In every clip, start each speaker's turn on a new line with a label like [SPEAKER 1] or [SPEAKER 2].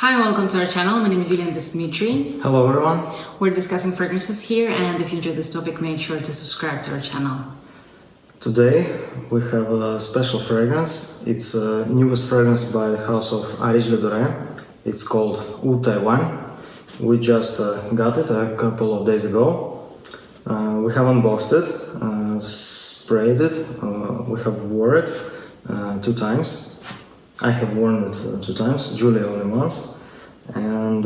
[SPEAKER 1] Hi, welcome to our channel. My name is Julia and this is Dmitry.
[SPEAKER 2] Hello everyone.
[SPEAKER 1] We're discussing fragrances here, and if you enjoyed this topic, make sure to subscribe to our channel.
[SPEAKER 2] Today we have a special fragrance. It's a newest fragrance by the house of Areej Le Doré. It's called Oud Taiwan. We just got it a couple of days ago. We have unboxed it, sprayed it, we have worn it 2 times. I have worn it 2 times, Julia only once. And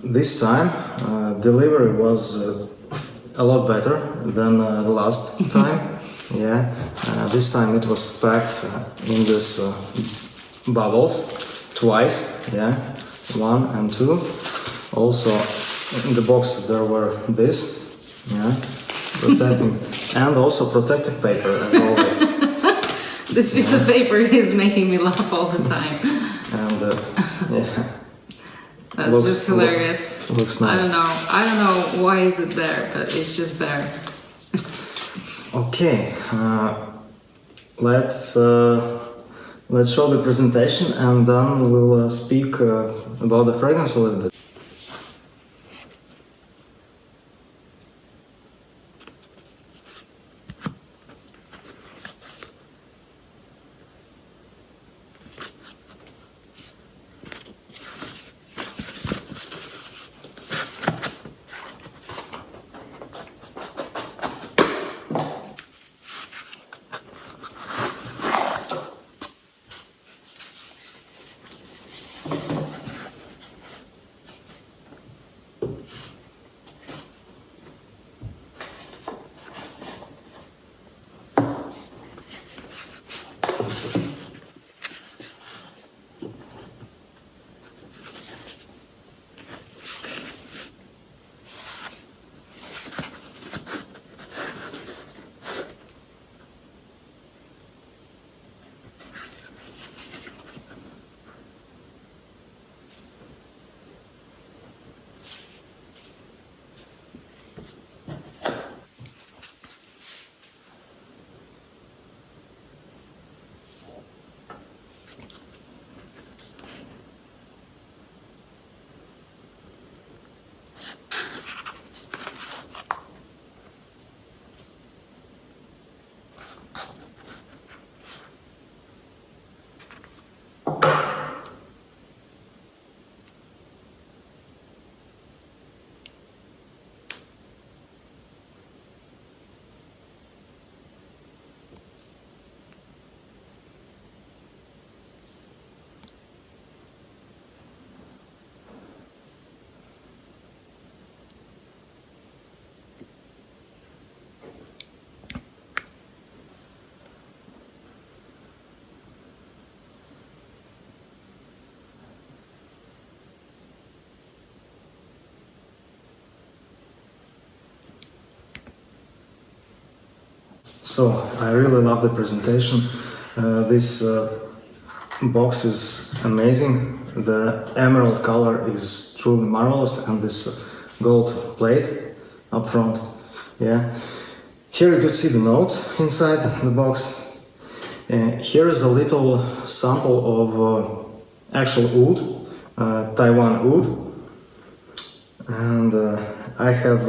[SPEAKER 2] this time delivery was a lot better than the last time. Yeah, this time it was packed in this bubbles twice. Yeah, 1 and 2. Also in the box there were this, yeah, protecting, and also protective paper as always.
[SPEAKER 1] This piece of paper is making me laugh all the time.
[SPEAKER 2] And yeah,
[SPEAKER 1] that's just hilarious.
[SPEAKER 2] Looks nice.
[SPEAKER 1] I don't know why is it there, but it's just there.
[SPEAKER 2] Okay, let's show the presentation and then we'll speak about the fragrance a little bit. So, I really love the presentation. This box is amazing. The emerald color is truly marvelous, and this gold plate up front. Yeah. Here you could see the notes inside the box. Here is a little sample of actual oud, Taiwan oud, and I have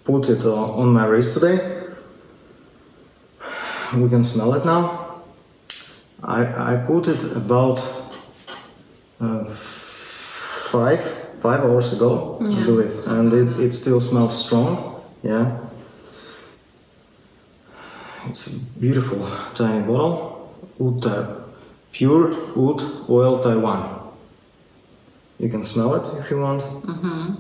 [SPEAKER 2] put it on my wrist today. We can smell it now. I put it about 5 hours ago, yeah, I believe, and it still smells strong. Yeah, it's a beautiful tiny bottle. Pure Oud Oil Taiwan. You can smell it if you want.
[SPEAKER 1] Mm-hmm.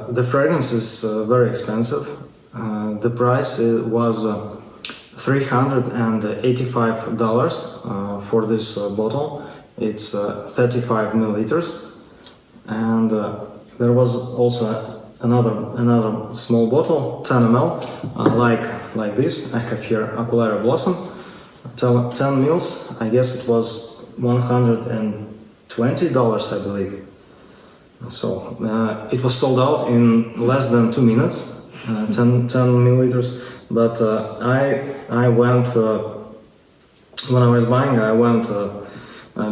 [SPEAKER 2] The fragrance is very expensive. The price was $385 for this bottle. It's 35 milliliters, and there was also another small bottle, 10 ml, like this. I have here Aculara Blossom, 10 mils. I guess it was $120, I believe. So it was sold out in less than 2 minutes. 10 milliliters. But I went when I was buying. I went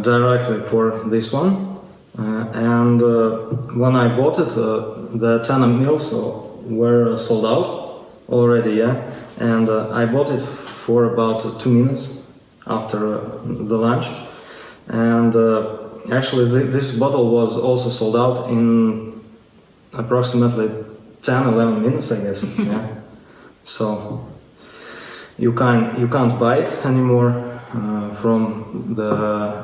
[SPEAKER 2] directly for this one, and when I bought it, the 10 mils were sold out already. Yeah, and I bought it for about 2 minutes after the lunch, and actually this bottle was also sold out in approximately 10-11 minutes, I guess. Yeah, so you can't buy it anymore from the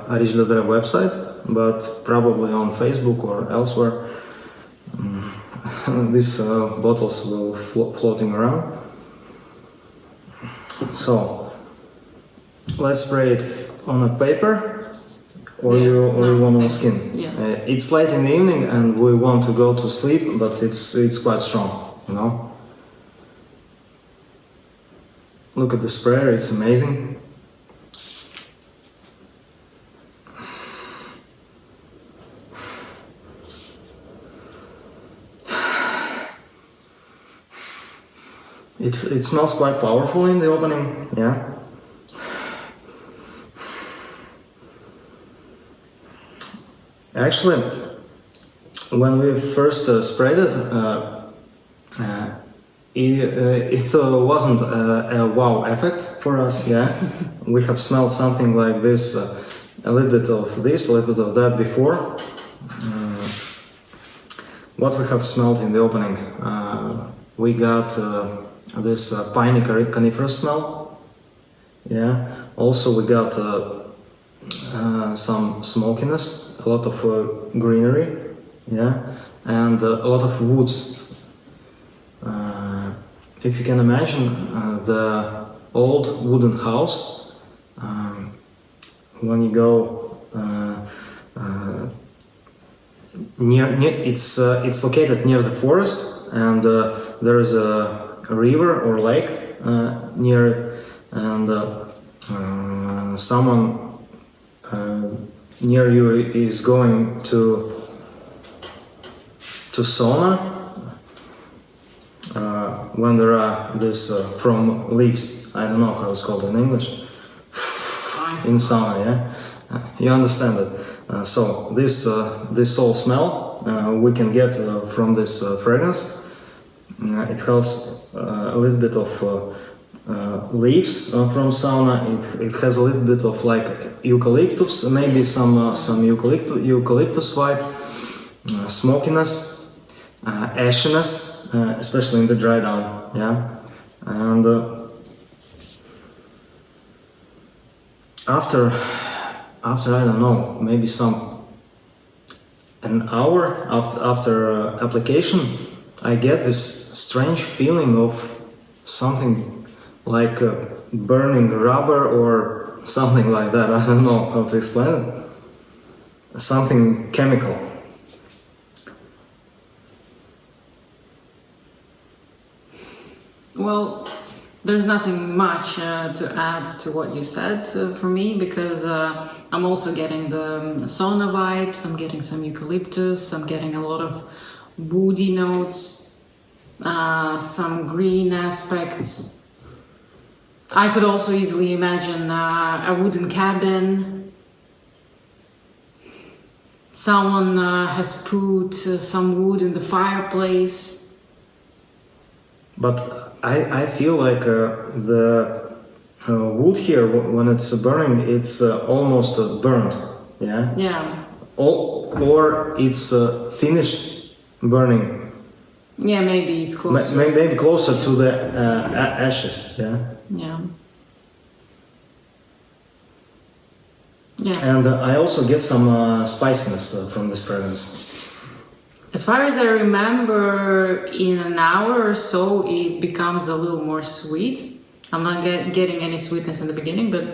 [SPEAKER 2] Areej Le Doré website, but probably on Facebook or elsewhere these bottles will floating around. So let's spray it on a paper, or you want on skin.
[SPEAKER 1] Yeah.
[SPEAKER 2] It's late in the evening and we want to go to sleep, but it's quite strong, you know. Look at the sprayer, it's amazing. It smells quite powerful in the opening, yeah. Actually, when we first sprayed it, it wasn't a wow effect for us, yeah. We have smelled something like this, a little bit of this, a little bit of that before. What we have smelled in the opening, we got this piney coniferous smell, yeah. Also we got some smokiness, a lot of greenery, yeah, and a lot of woods. If you can imagine the old wooden house, when you go near it's located near the forest, and there is a river or lake near it, and someone near you is going to sauna when there are this from leaves. I don't know how it's called in English. In sauna, yeah. You understand it. So this whole smell we can get from this fragrance. It has a little bit of leaves from sauna. It has a little bit of like eucalyptus, maybe some eucalyptus vibe, smokiness, ashiness, especially in the dry down, yeah. And after I don't know, maybe an hour after application, I get this strange feeling of something like burning rubber or something like that. I don't know how to explain it. Something chemical.
[SPEAKER 1] Well, there's nothing much to add to what you said for me, because I'm also getting the sauna vibes, I'm getting some eucalyptus, I'm getting a lot of woody notes, some green aspects. I could also easily imagine a wooden cabin. Someone has put some wood in the fireplace.
[SPEAKER 2] But I feel like the wood here, when it's burning, it's almost burned, yeah?
[SPEAKER 1] Yeah.
[SPEAKER 2] Or it's finished burning.
[SPEAKER 1] Yeah, maybe it's closer.
[SPEAKER 2] Maybe closer to the ashes, yeah?
[SPEAKER 1] Yeah. Yeah.
[SPEAKER 2] And I also get some spiciness from this fragrance.
[SPEAKER 1] As far as I remember, in an hour or so, it becomes a little more sweet. I'm not getting any sweetness in the beginning, but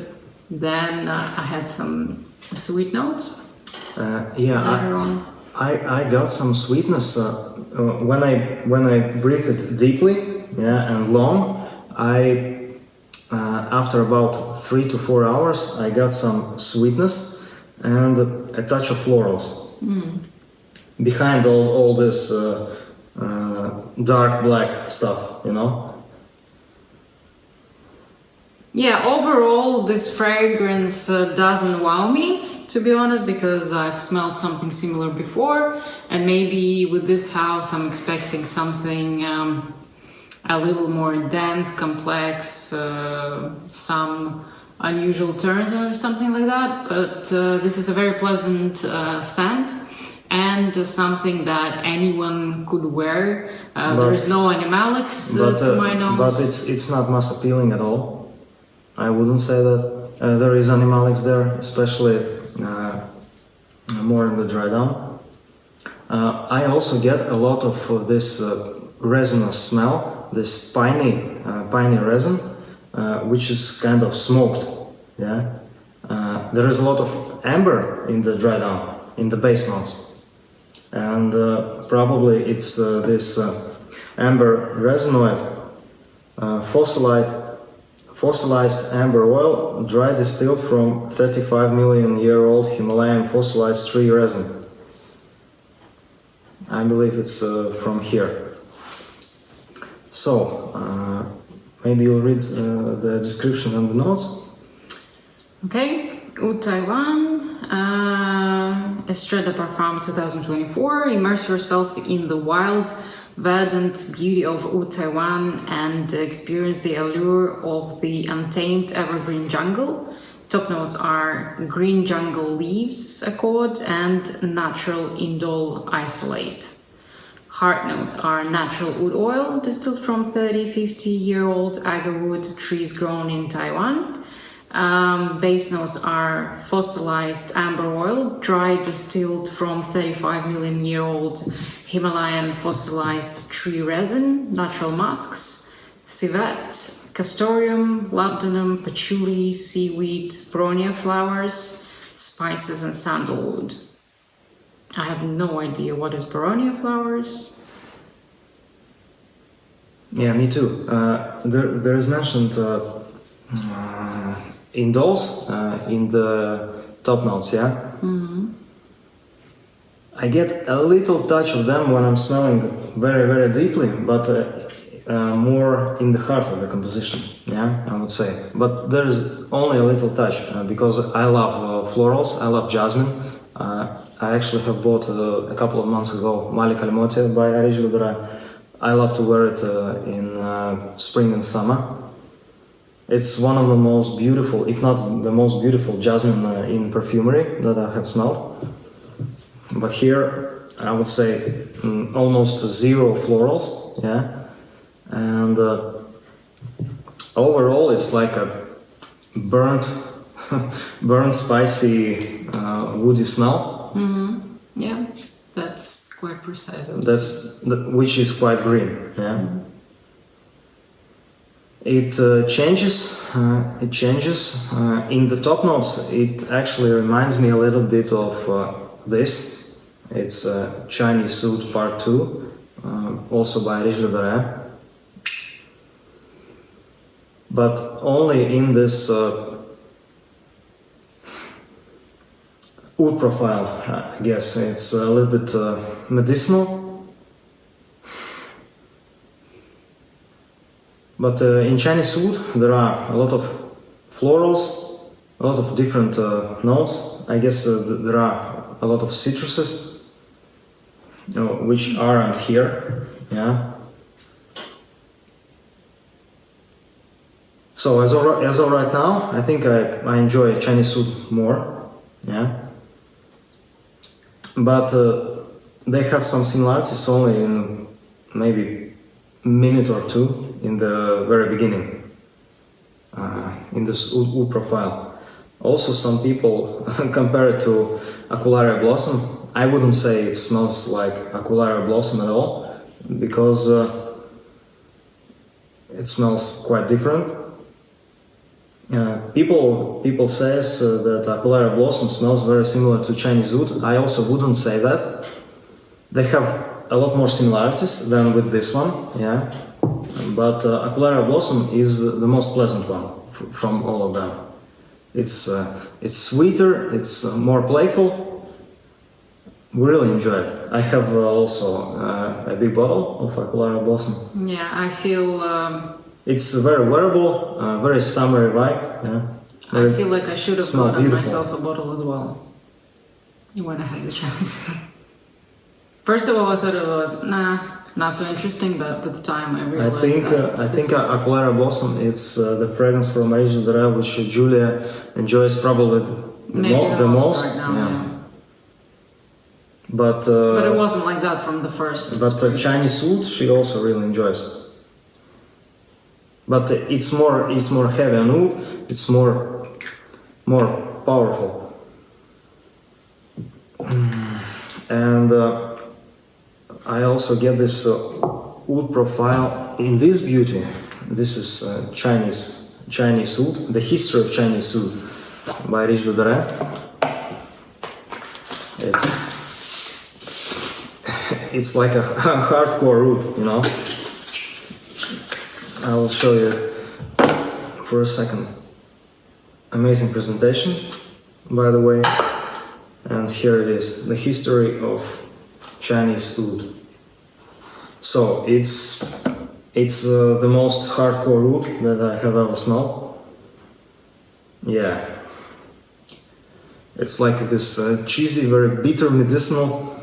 [SPEAKER 1] then I had some sweet notes.
[SPEAKER 2] Yeah,
[SPEAKER 1] later on.
[SPEAKER 2] I got some sweetness when I breathe it deeply, yeah, and long. After about 3 to 4 hours, I got some sweetness and a touch of florals. Behind all this dark black stuff. you know.
[SPEAKER 1] Yeah, overall, this fragrance doesn't wow me, to be honest, because I've smelled something similar before, and maybe with this house I'm expecting something a little more dense, complex, some unusual turns or something like that. But this is a very pleasant scent and something that anyone could wear. There is no animalics to my nose.
[SPEAKER 2] But it's not mass appealing at all. I wouldn't say that. There is animalics there, especially more in the dry down. I also get a lot of this resinous smell, this piney resin, which is kind of smoked. Yeah, there is a lot of amber in the dry down, in the base notes, and probably it's this amber resinoid, fossilized amber oil, dry distilled from 35 million year old Himalayan fossilized tree resin. I believe it's from here. So, maybe you'll read the description and the notes.
[SPEAKER 1] Okay, Oud Taiwan, Estrée de Parfum 2024. Immerse yourself in the wild, verdant beauty of Oud Taiwan and experience the allure of the untamed evergreen jungle. Top notes are green jungle leaves accord and natural indole isolate. Heart notes are natural wood oil distilled from 30-50-year-old agarwood trees grown in Taiwan. Base notes are fossilized amber oil, dry distilled from 35 million year old Himalayan fossilized tree resin, natural musks, civet, castoreum, labdanum, patchouli, seaweed, bronia flowers, spices, and sandalwood. I have no idea what is bronia flowers.
[SPEAKER 2] Yeah, me too. There is mentioned indoles in the top notes, yeah? Mm-hmm. I get a little touch of them when I'm smelling very, very deeply, but more in the heart of the composition, yeah, I would say. But there is only a little touch because I love florals, I love jasmine. I actually have bought a couple of months ago Mali Kalimotia by Areej Le Doré. I love to wear it in spring and summer. It's one of the most beautiful, if not the most beautiful jasmine in perfumery that I have smelled. But here, I would say almost zero florals, yeah. And overall, it's like a burnt, spicy, woody smell.
[SPEAKER 1] Mm-hmm. Yeah, that's quite precise.
[SPEAKER 2] Which is quite green, yeah. Mm-hmm. It changes. In the top notes, it actually reminds me a little bit of this. It's Chinese Oud Part 2, also by Areej Le Doré. But only in this oud profile, I guess. It's a little bit medicinal. But in Chinese oud, there are a lot of florals, a lot of different notes. I guess there are a lot of citruses, which aren't here, yeah. So as of right now, I think I enjoy Chinese oud more, yeah. But they have some similarities only in maybe a minute or two in the very beginning, in this oud profile. Also, some people compare it to Aquilaria Blossom. I wouldn't say it smells like Aquilaria Blossom at all, because it smells quite different. People says that Aquilaria Blossom smells very similar to Chinese oud. I also wouldn't say that. They have a lot more similarities than with this one, yeah. But Aquilaria Blossom is the most pleasant one from all of them. It's sweeter, it's more playful, we really enjoy it. I have also a big bottle of Aclara Blossom.
[SPEAKER 1] Yeah, I feel.
[SPEAKER 2] It's very wearable, very summery vibe. Yeah.
[SPEAKER 1] I feel like I should have
[SPEAKER 2] smell
[SPEAKER 1] gotten
[SPEAKER 2] beautiful.
[SPEAKER 1] myself a bottle as well when I had the chance. First of all, I thought it was not so interesting, but with time I realized
[SPEAKER 2] I think Aclara Blossom is the fragrance from Areej Le Doré which Julia enjoys probably the most.
[SPEAKER 1] right now.
[SPEAKER 2] Yeah.
[SPEAKER 1] Yeah.
[SPEAKER 2] But
[SPEAKER 1] But it wasn't like that from the first.
[SPEAKER 2] But Chinese Oud she also really enjoys. But it's more heavy on Oud. It's more powerful. And I also get this Oud profile in this beauty. This is Chinese Oud, the history of Chinese Oud by Areej Le Doré. It's like a hardcore Oud, you know. I will show you for a second. Amazing presentation, by the way. And here it is, the history of Chinese Oud. So it's the most hardcore Oud that I have ever smelled. Yeah, it's like this cheesy, very bitter, medicinal,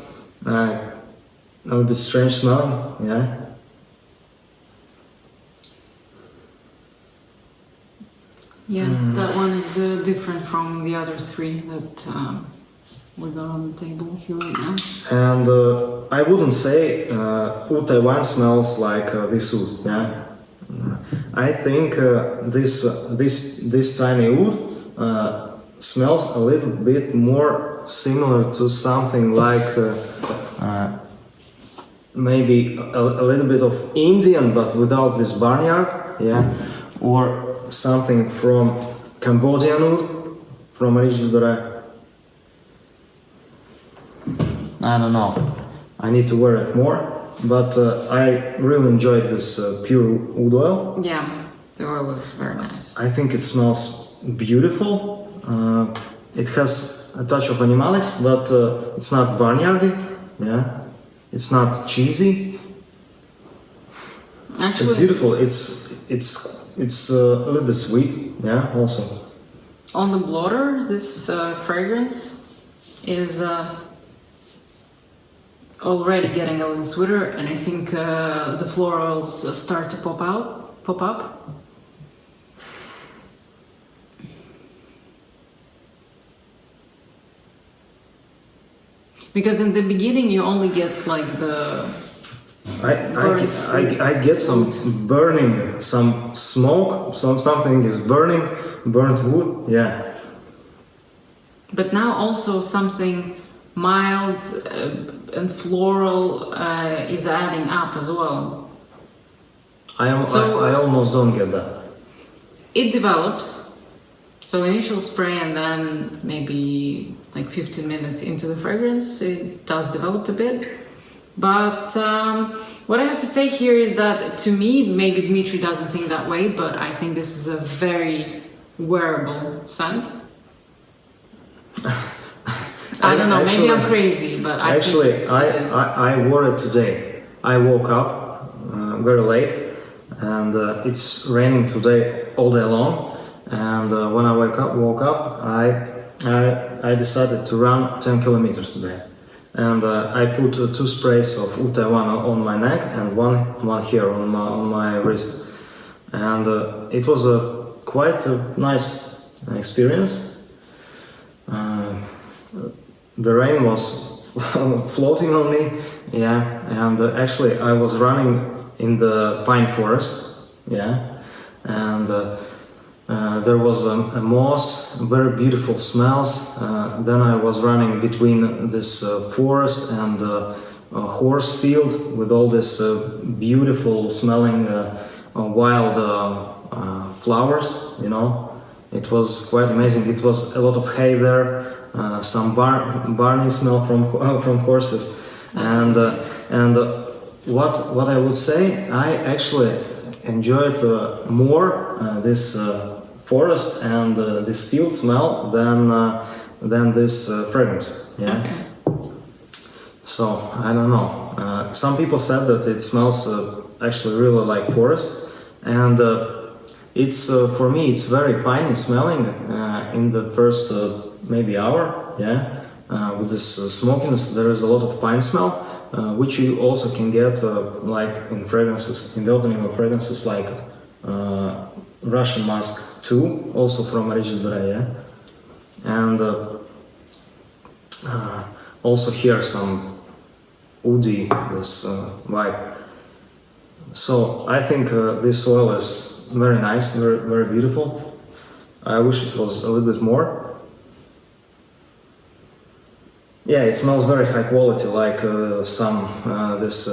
[SPEAKER 2] a little bit strange smelling. Yeah.
[SPEAKER 1] Yeah, that one is different from the other three that we got on the table here right now.
[SPEAKER 2] And I wouldn't say Oud Taiwan smells like this Oud. Yeah, I think this tiny Oud smells a little bit more similar to something like maybe a little bit of Indian, but without this barnyard. Yeah, or something from Cambodian Oud from Areej Le Doré. I don't know. I need to wear it more, but I really enjoyed this pure Oud oil.
[SPEAKER 1] Yeah, the oil is very nice.
[SPEAKER 2] I think it smells beautiful. It has a touch of animalis, but it's not barnyardy. Yeah, it's not cheesy.
[SPEAKER 1] Actually,
[SPEAKER 2] It's beautiful. It's a little bit sweet. Yeah, also.
[SPEAKER 1] on the blotter, this fragrance is already getting a little sweeter, and I think the florals start to pop up. Because in the beginning you only get like the
[SPEAKER 2] I get some burning, some smoke, something is burning, burnt wood. Yeah.
[SPEAKER 1] But now also something mild and floral is adding up as well.
[SPEAKER 2] I almost don't get that.
[SPEAKER 1] It develops. So initial spray and then maybe like 15 minutes into the fragrance, it does develop a bit. But what I have to say here is that to me, maybe Dmitry doesn't think that way, but I think this is a very wearable scent. I don't know, maybe I'm crazy, but I think
[SPEAKER 2] I wore it today. I woke up very late, and it's raining today all day long. And when I woke up, I decided to run 10 kilometers today. And I put 2 sprays of Oud Taiwan on my neck and one here on my wrist. And it was quite a nice experience. The rain was floating on me, yeah, and actually I was running in the pine forest, yeah, and there was a moss, very beautiful smells. Then I was running between this forest and a horse field with all this beautiful smelling wild flowers, you know. It was quite amazing. It was a lot of hay there. Some barney smell from horses, and what I would say, I actually enjoyed more this forest and this field smell than this fragrance. Yeah.
[SPEAKER 1] Okay.
[SPEAKER 2] So I don't know. Some people said that it smells actually really like forest, and it's for me it's very piney smelling in the first maybe hour. Yeah, with this smokiness, there is a lot of pine smell, which you also can get like in fragrances, in the opening of fragrances like Russian Musk 2, also from Areej Le Doré. Yeah, and also here some woody, this vibe. So I think this oil is very nice, very, very beautiful. I wish it was a little bit more. Yeah, it smells very high quality, like some this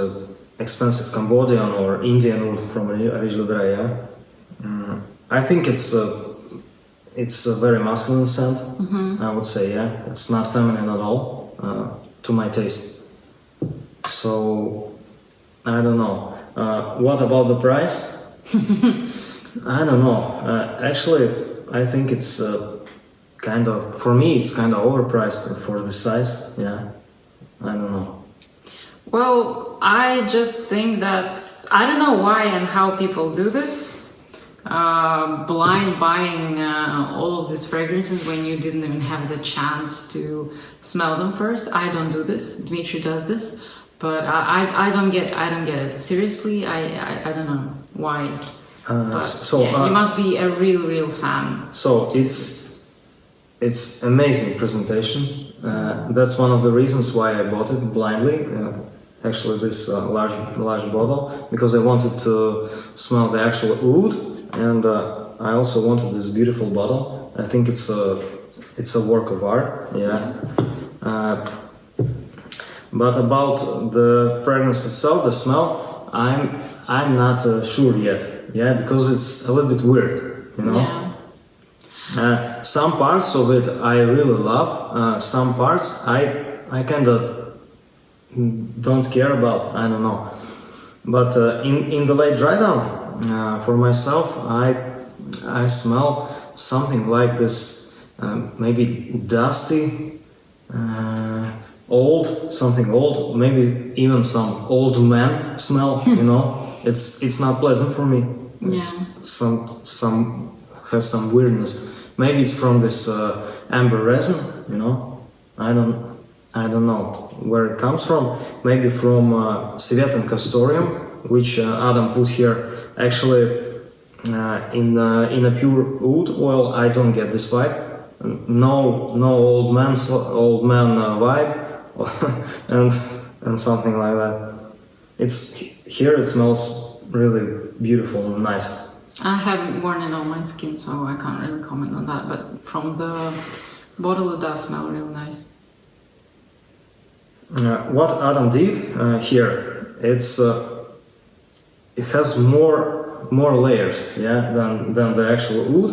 [SPEAKER 2] expensive Cambodian or Indian wood from Areej Le Doré. Yeah? I think it's a very masculine scent. I would say, yeah, it's not feminine at all to my taste. So I don't know. What about the price? I don't know. Actually, I think it's kind of, for me, it's kind of overpriced for this size. Yeah, I don't know.
[SPEAKER 1] Well, I just think that I don't know why and how people do this. Blind buying all of these fragrances when you didn't even have the chance to smell them first. I don't do this. Dmitry does this, but I don't get it. Seriously, I don't know why.
[SPEAKER 2] So
[SPEAKER 1] yeah, you must be a real fan.
[SPEAKER 2] So it's amazing presentation. That's one of the reasons why I bought it blindly. Actually, this large bottle, because I wanted to smell the actual oud, and I also wanted this beautiful bottle. I think it's a work of art. Yeah. But about the fragrance itself, the smell, I'm not sure yet. Yeah, because it's a little bit weird, you know. Yeah. Some parts of it I really love. Some parts I kind of don't care about. I don't know. But in the late dry down, for myself, I smell something like this, maybe dusty, old, something old, maybe even some old man smell. You know. It's not pleasant for me. It's some has some weirdness. Maybe it's from this amber resin, you know. I don't know where it comes from. Maybe from civet and castoreum, which Adam put here. Actually, in a pure oud oil, I don't get this vibe. No old man vibe, and something like that. Here it smells really beautiful and nice.
[SPEAKER 1] I haven't worn it on my skin, so I can't really comment on that. But from the bottle, it does smell really nice.
[SPEAKER 2] What Adam did here, it has more layers, yeah, than the actual oud.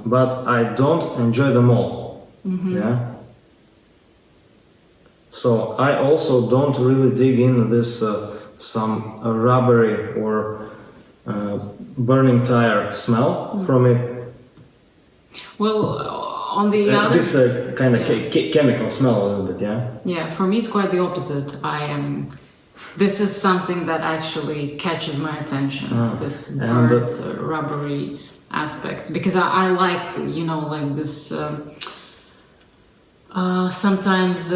[SPEAKER 2] But I don't enjoy them all. Yeah. So I also don't really dig in this some rubbery or burning tire smell from it.
[SPEAKER 1] Well, on the other...
[SPEAKER 2] This kind of chemical smell a little bit, yeah?
[SPEAKER 1] Yeah, for me it's quite the opposite. This is something that actually catches my attention, this burnt, rubbery aspect. Because I like, you know, like this... sometimes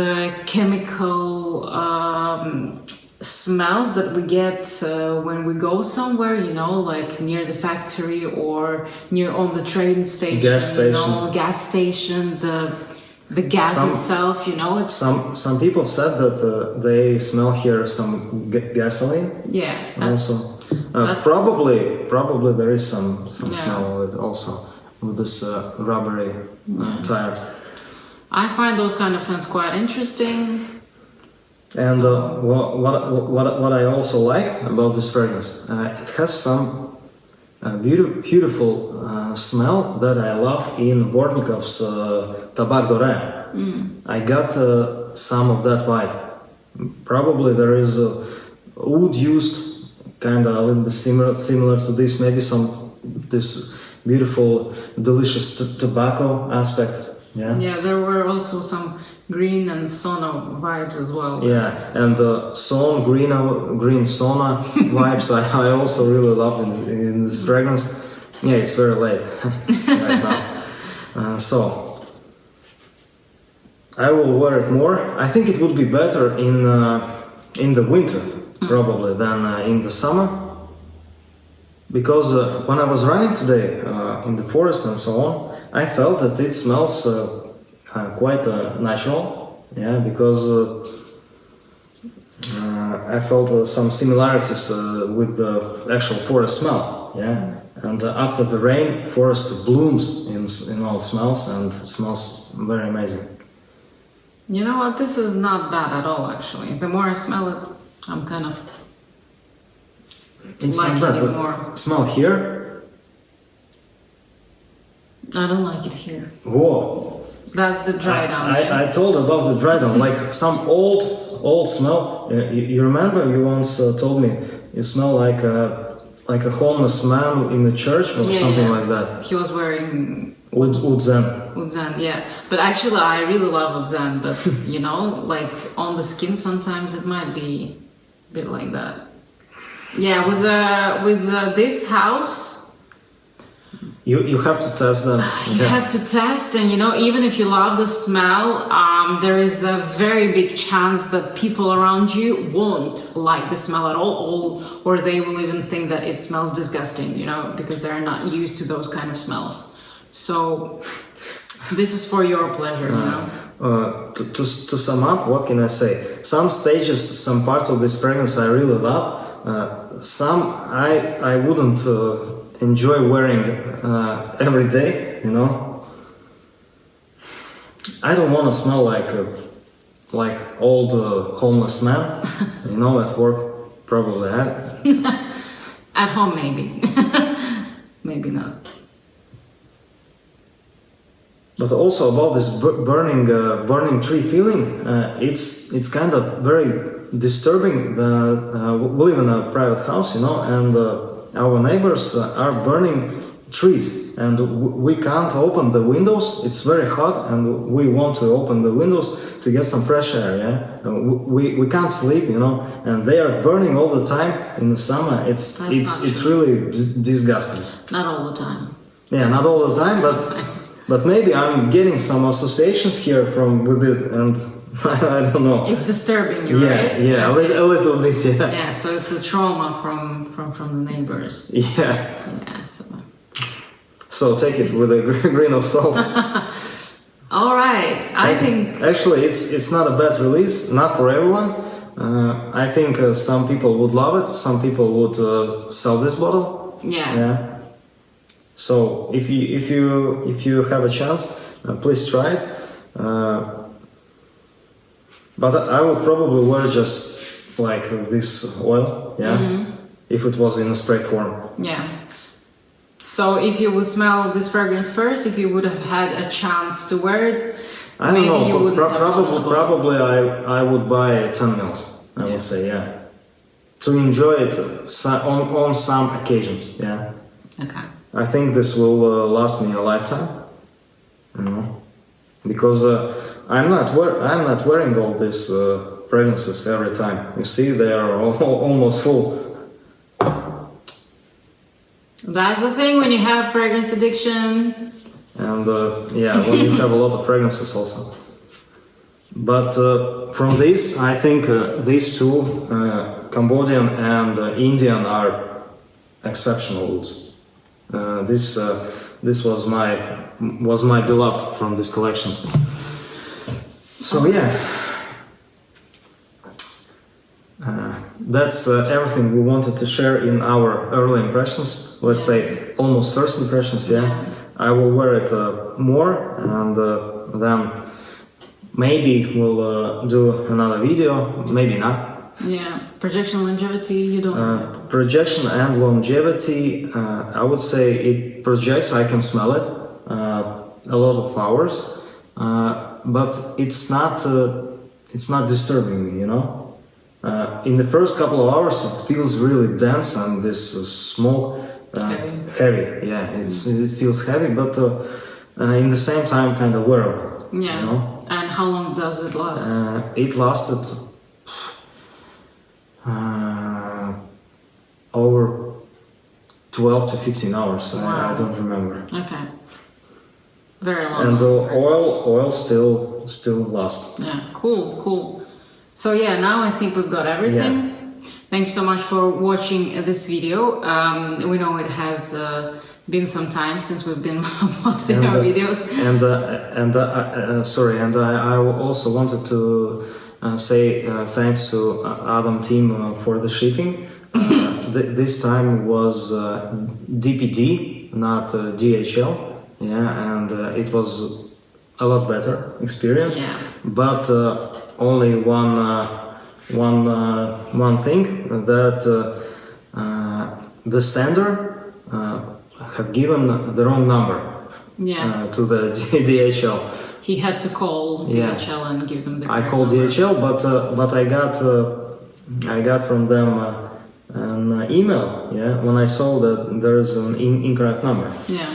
[SPEAKER 1] chemical smells that we get when we go somewhere, you know, like near the factory or near on the train station, gas station, the gas itself, you know. It's
[SPEAKER 2] some people said that they smell here some gasoline.
[SPEAKER 1] Yeah.
[SPEAKER 2] Also, probably there is some smell of it also with this rubbery tire.
[SPEAKER 1] I find those kind of scents quite interesting.
[SPEAKER 2] And what I also liked about this fragrance, it has some beautiful smell that I love in Bortnikov's Tabac Doré. I got some of that vibe. Probably there is oud used, kind of a little bit similar to this. Maybe this beautiful, delicious tobacco aspect. Yeah.
[SPEAKER 1] Yeah, there were also some green and sauna vibes as well.
[SPEAKER 2] Yeah, and green sauna vibes I also really love in this fragrance. Yeah, it's very late right now. So I will wear it more. I think it would be better in the winter probably than in the summer, because when I was running today in the forest and so on, I felt that it smells quite natural. Yeah, because I felt some similarities with the actual forest smell. Yeah, and after the rain, forest blooms in all smells and smells very amazing.
[SPEAKER 1] You know what? This is not bad at all, actually. The more I smell it, I'm kind of
[SPEAKER 2] It's not
[SPEAKER 1] liking
[SPEAKER 2] bad.
[SPEAKER 1] it more.
[SPEAKER 2] Smell here.
[SPEAKER 1] I don't like it here.
[SPEAKER 2] Whoa!
[SPEAKER 1] That's the dry down.
[SPEAKER 2] I told about the dry down, like some old smell. You remember you once told me you smell like a homeless man in the church or something like that.
[SPEAKER 1] He was wearing
[SPEAKER 2] Oud Zen.
[SPEAKER 1] Oud Zen, yeah. But actually, I really love Oud Zen. But you know, like on the skin, sometimes it might be a bit like that. Yeah, with this house.
[SPEAKER 2] You have to test them.
[SPEAKER 1] You have to test, and you know, even if you love the smell, there is a very big chance that people around you won't like the smell at all, or they will even think that it smells disgusting, you know, because they're not used to those kind of smells. So this is for your pleasure, you know.
[SPEAKER 2] To sum up, what can I say? Some stages, some parts of this fragrance I really love. Some I wouldn't enjoy wearing every day, you know. I don't want to smell like old homeless man, you know, at work probably.
[SPEAKER 1] At home, maybe. Maybe not.
[SPEAKER 2] But also about this burning tree feeling, it's kind of very disturbing. We live in a private house, you know, and our neighbors are burning trees, and we can't open the windows. It's very hot, and we want to open the windows to get some fresh air. Yeah, we can't sleep, you know, and they are burning all the time in the summer. It's really disgusting.
[SPEAKER 1] Not all the time.
[SPEAKER 2] Yeah, not all the time, but maybe I'm getting some associations here with it, and I don't know.
[SPEAKER 1] It's disturbing you, right?
[SPEAKER 2] Yeah, a little bit, yeah.
[SPEAKER 1] Yeah, so it's a trauma from the neighbors.
[SPEAKER 2] Yeah.
[SPEAKER 1] Yeah,
[SPEAKER 2] So take it with a grain of salt.
[SPEAKER 1] All right, I think
[SPEAKER 2] actually it's not a bad release, not for everyone. I think some people would love it. Some people would sell this bottle.
[SPEAKER 1] Yeah.
[SPEAKER 2] So if you have a chance, please try it. But I would probably wear just like this oil, if it was in a spray form.
[SPEAKER 1] Yeah. So if you would smell this fragrance first, if you would have had a chance to wear it,
[SPEAKER 2] I don't know. You would probably I would buy 10 mils. I would say, to enjoy it on some occasions. Yeah.
[SPEAKER 1] Okay.
[SPEAKER 2] I think this will last me a lifetime. You know, because I'm not wearing all these fragrances every time. You see, they are almost full.
[SPEAKER 1] That's the thing when you have fragrance addiction.
[SPEAKER 2] And when you have a lot of fragrances also. But from this, I think these two, Cambodian and Indian, are exceptional woods. This was my beloved from these collections. So that's everything we wanted to share in our early impressions. Let's say almost first impressions. I will wear it more, and then maybe we'll do another video. Maybe not.
[SPEAKER 1] Yeah, projection longevity. You don't.
[SPEAKER 2] Projection and longevity. I would say it projects. I can smell it a lot of hours, but it's not disturbing me. You know. In the first couple of hours, it feels really dense and this smoke heavy. Yeah, it feels heavy, but in the same time, kind of wearable.
[SPEAKER 1] Yeah,
[SPEAKER 2] you know?
[SPEAKER 1] and how long does it last?
[SPEAKER 2] It lasted over 12 to 15 hours.
[SPEAKER 1] Wow.
[SPEAKER 2] I don't remember.
[SPEAKER 1] Okay. Very long.
[SPEAKER 2] And the oil still lasts.
[SPEAKER 1] Yeah, cool. So yeah, now I think we've got everything.
[SPEAKER 2] Yeah.
[SPEAKER 1] Thanks so much for watching this video. We know it has been some time since we've been posting our videos.
[SPEAKER 2] And I also wanted to say thanks to Adam team for the shipping. This time was DPD, not DHL. Yeah, and it was a lot better experience.
[SPEAKER 1] Yeah.
[SPEAKER 2] But only one thing, that the sender had given the wrong number to the DHL.
[SPEAKER 1] He had to call DHL and give them the
[SPEAKER 2] I
[SPEAKER 1] correct
[SPEAKER 2] called
[SPEAKER 1] number.
[SPEAKER 2] DHL, but I got from them an email. Yeah, when I saw that there is an incorrect number.
[SPEAKER 1] Yeah.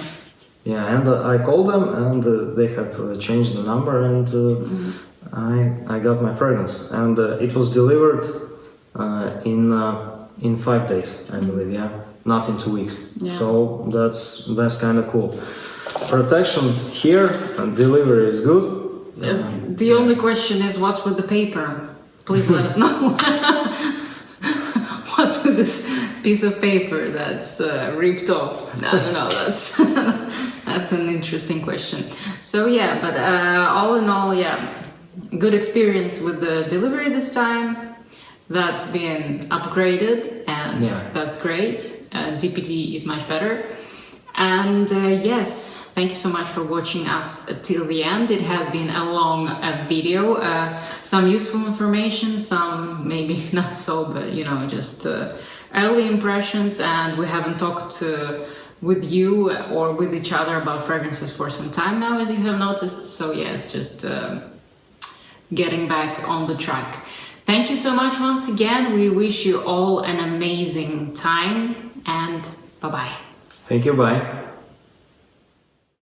[SPEAKER 2] Yeah, and I called them, and they have changed the number, and I got my fragrance, and it was delivered in 5 days, I believe. Yeah, not in 2 weeks.
[SPEAKER 1] Yeah.
[SPEAKER 2] So that's kind of cool. Protection here and delivery is good.
[SPEAKER 1] The only question is, what's with the paper? Please let us know. What's with this piece of paper that's ripped off? I don't know. That's an interesting question. So yeah, but all in all, yeah, good experience with the delivery this time. That's been upgraded, and that's great. DPT is much better. And yes, thank you so much for watching us till the end. It has been a long video, some useful information, some maybe not so, but you know, just early impressions. And we haven't talked with you or with each other about fragrances for some time now, as you have noticed. So yes, just getting back on the track. Thank you so much once again. We wish you all an amazing time, and bye-bye.
[SPEAKER 2] Thank you, bye.